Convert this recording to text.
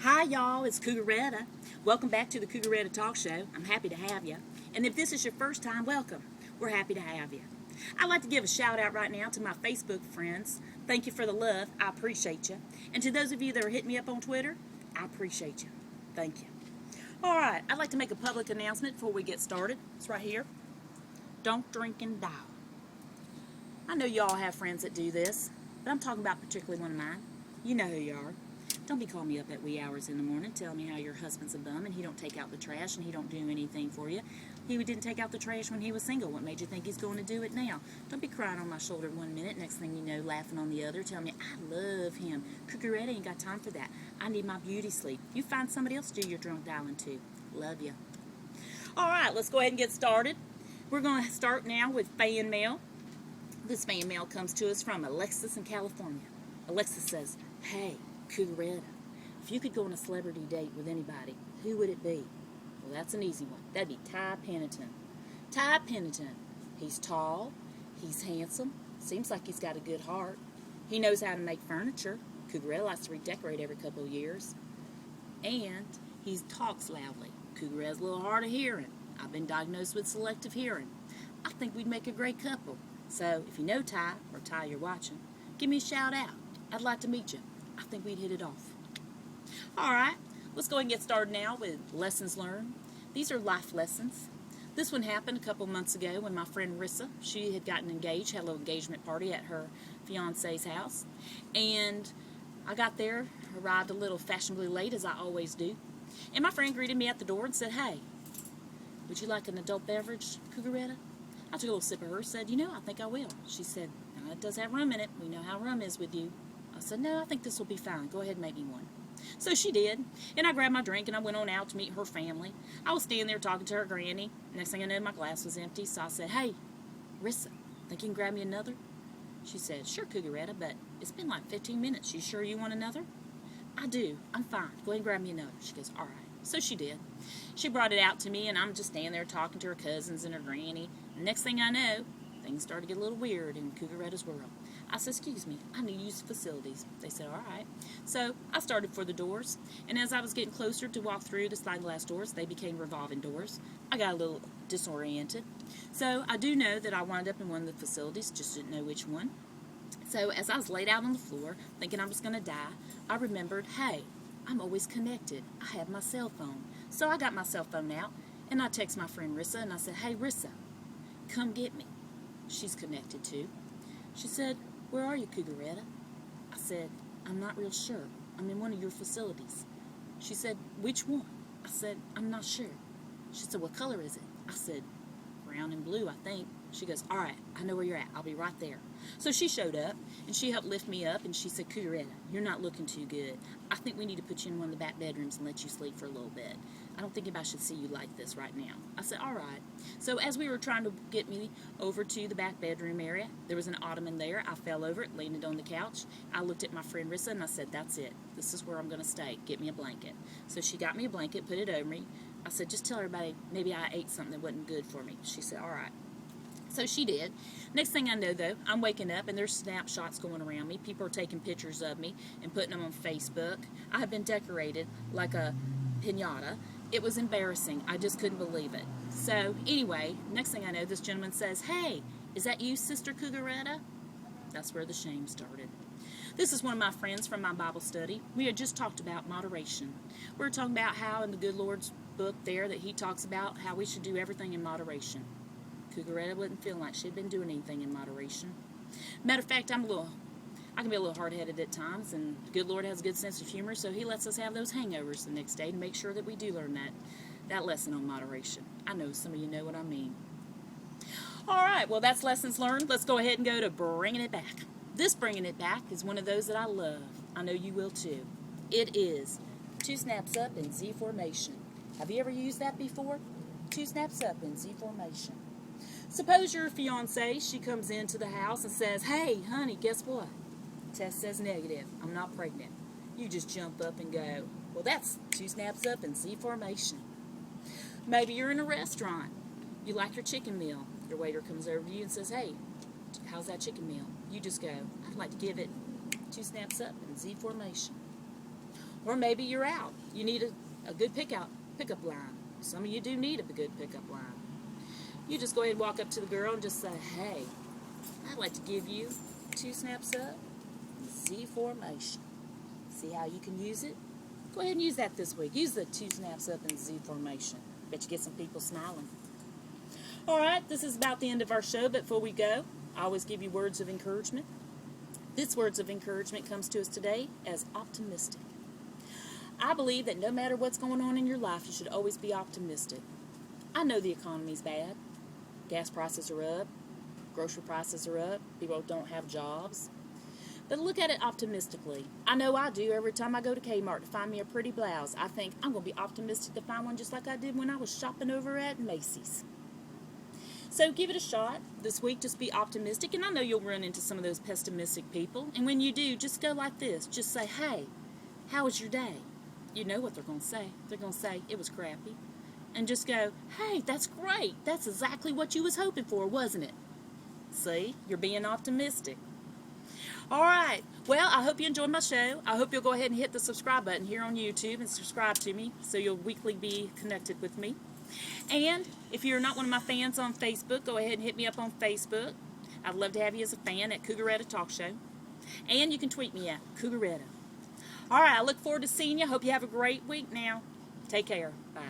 Hi, y'all. It's CouGaretta. Welcome back to the CouGaretta Talk Show. I'm happy to have you. And if this is your first time, welcome. We're happy to have you. I'd like to give a shout out right now to my Facebook friends. Thank you for the love. I appreciate you. And to those of you that are hitting me up on Twitter, I appreciate you. Thank you. All right. I'd like to make a public announcement before we get started. It's right here. Don't drink and dial. I know y'all have friends that do this, but I'm talking about particularly one of mine. You know who you are. Don't be calling me up at wee hours in the morning telling me how your husband's a bum and he don't take out the trash and he don't do anything for you. He didn't take out the trash when he was single. What made you think he's going to do it now? Don't be crying on my shoulder one minute, next thing you know, laughing on the other, telling me, I love him. CouGaretta ain't got time for that. I need my beauty sleep. You find somebody else to do your drunk dialing too. Love you. All right, let's go ahead and get started. We're going to start now with fan mail. This fan mail comes to us from Alexis in California. Alexis says, hey, CouGaretta, if you could go on a celebrity date with anybody, who would it be? Well, that's an easy one. That'd be Ty Pennington. Ty Pennington. He's tall. He's handsome. Seems like he's got a good heart. He knows how to make furniture. CouGaretta likes to redecorate every couple of years. And he talks loudly. CouGaretta's a little hard of hearing. I've been diagnosed with selective hearing. I think we'd make a great couple. So if you know Ty, or Ty you're watching, give me a shout out. I'd like to meet you. I think we'd hit it off. All right, let's go ahead and get started now with lessons learned. These are life lessons. This one happened a couple months ago when my friend Rissa, she had gotten engaged, had a little engagement party at her fiance's house. And I got there, arrived a little fashionably late, as I always do. And my friend greeted me at the door and said, hey, would you like an adult beverage, CouGaretta? I took a little sip of her, said, I think I will. She said, no, it does have rum in it. We know how rum is with you. I said, no, I think this will be fine. Go ahead and make me one. So she did, and I grabbed my drink, and I went on out to meet her family. I was standing there talking to her granny. Next thing I know, my glass was empty, so I said, hey, Rissa, think you can grab me another? She said, sure, CouGaretta, but it's been like 15 minutes. You sure you want another? I do. I'm fine. Go ahead and grab me another. She goes, all right. So she did. She brought it out to me, and I'm just standing there talking to her cousins and her granny. And next thing I know, things started to get a little weird in CouGaretta's world. I said, excuse me, I need to use the facilities. They said, all right. So I started for the doors, and as I was getting closer to walk through the sliding glass doors, they became revolving doors. I got a little disoriented. So I do know that I wound up in one of the facilities, just didn't know which one. So as I was laid out on the floor, thinking I was going to die, I remembered, hey, I'm always connected. I have my cell phone. So I got my cell phone out, and I text my friend Rissa, and I said, hey, Rissa, come get me. She's connected too. She said, where are you, CouGaretta? I said, I'm not real sure. I'm in one of your facilities. She said, which one? I said, I'm not sure. She said, what color is it? I said, brown and blue, I think. She goes, all right, I know where you're at. I'll be right there. So she showed up, and she helped lift me up, and she said, CouGaretta, you're not looking too good. I think we need to put you in one of the back bedrooms and let you sleep for a little bit. I don't think anybody should see you like this right now. I said, all right. So as we were trying to get me over to the back bedroom area, there was an ottoman there. I fell over it, landed on the couch. I looked at my friend Rissa, and I said, that's it. This is where I'm going to stay. Get me a blanket. So she got me a blanket, put it over me. I said, just tell everybody maybe I ate something that wasn't good for me. She said, all right. So she did. Next thing I know, though, I'm waking up, and there's snapshots going around me. People are taking pictures of me and putting them on Facebook. I have been decorated like a piñata. It was embarrassing. I just couldn't believe it. So anyway, next thing I know, this gentleman says, hey, is that you, Sister CouGaretta? That's where the shame started. This is one of my friends from my Bible study. We had just talked about moderation. We were talking about how in the good Lord's book there that he talks about how we should do everything in moderation. CouGaretta wasn't feeling like she'd been doing anything in moderation. Matter of fact, I can be a little hard-headed at times, and the good Lord has a good sense of humor, so he lets us have those hangovers the next day to make sure that we do learn that lesson on moderation. I know some of you know what I mean. All right, well, that's lessons learned. Let's go ahead and go to bringing it back. This bringing it back is one of those that I love. I know you will too. It is 2 snaps up in Z formation. Have you ever used that before? 2 snaps up in Z formation. Suppose your fiancée, she comes into the house and says, hey, honey, guess what? Test says negative. I'm not pregnant. You just jump up and go, well, that's 2 snaps up in Z formation. Maybe you're in a restaurant. You like your chicken meal. Your waiter comes over to you and says, hey, how's that chicken meal? You just go, I'd like to give it 2 snaps up in Z formation. Or maybe you're out. You need a good pickup line. Some of you do need a good pickup line. You just go ahead and walk up to the girl and just say, hey, I'd like to give you 2 snaps up, Z formation. See how you can use it? Go ahead and use that this week. Use the 2 snaps up in Z formation. Bet you get some people smiling. All right, this is about the end of our show, but before we go, I always give you words of encouragement. This words of encouragement comes to us today as optimistic. I believe that no matter what's going on in your life, you should always be optimistic. I know the economy's bad. Gas prices are up. Grocery prices are up. People don't have jobs. But look at it optimistically. I know I do. Every time I go to Kmart to find me a pretty blouse, I think I'm going to be optimistic to find one just like I did when I was shopping over at Macy's. So give it a shot. This week, just be optimistic. And I know you'll run into some of those pessimistic people. And when you do, just go like this. Just say, hey, how was your day? You know what they're going to say. They're going to say, it was crappy. And just go, hey, that's great. That's exactly what you was hoping for, wasn't it? See, you're being optimistic. All right. Well, I hope you enjoyed my show. I hope you'll go ahead and hit the subscribe button here on YouTube and subscribe to me so you'll weekly be connected with me. And if you're not one of my fans on Facebook, go ahead and hit me up on Facebook. I'd love to have you as a fan at CouGaretta Talk Show. And you can tweet me at CouGaretta. All right, I look forward to seeing you. Hope you have a great week now. Take care. Bye.